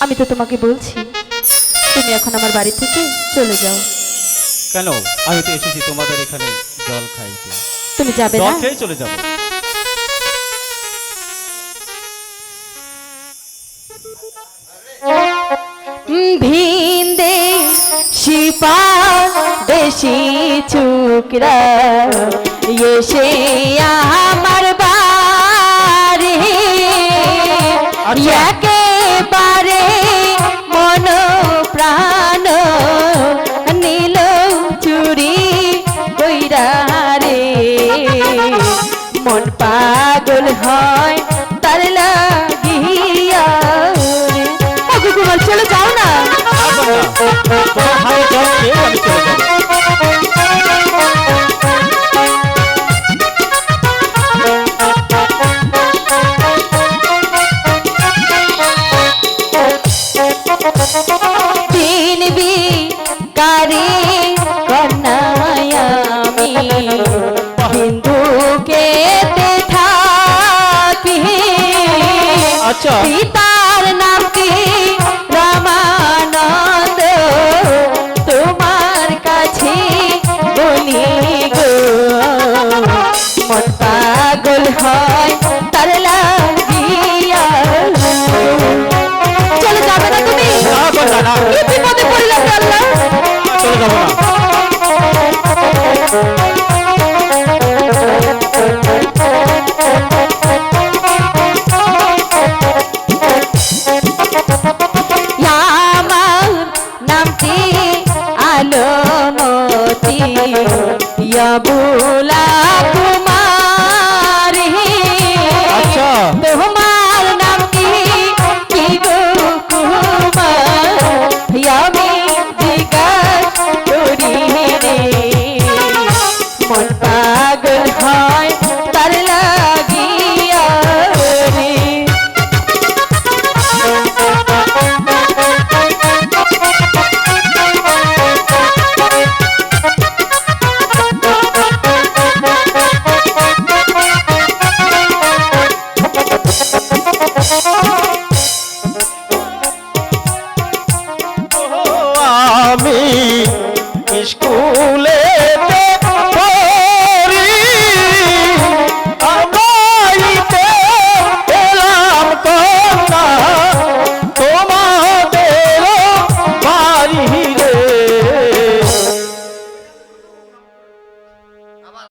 আমি তো তোমাকে বলছি তুমি এখন আমার বাড়ি থেকে চলে যাও। কেন? আমি তো এসেছি তোমাদের এখানে জল খাইতে। তুমি যাবে জল না? খেয়ে চলে যাব। ভিন্দে শিপা দেশি চুকরা এসে আমার বাড়ি একেবারে মন প্রাণ নীল চুরি কইরা রে মন পাগল হয় তার লাগিয়া রে। ওগো কুমার চলে যাও না। তোমার হাতে জল খেয়ে আমি চলে যাব। দিনবি কারে কন্যায় আমি হিন্দুকে থাকি আচ্ছা। পিতার নাম কি রামানন্দ তোমার কাছে বলি গো মন পাগল হয় তার লাগিয়া। চলে যাবে না তুমি? না কন্যা, না। কি বিপদে পড়লাম রে আল্লাহ। চলে যাব না। আমার নামটি আলোমতি ইয়াবু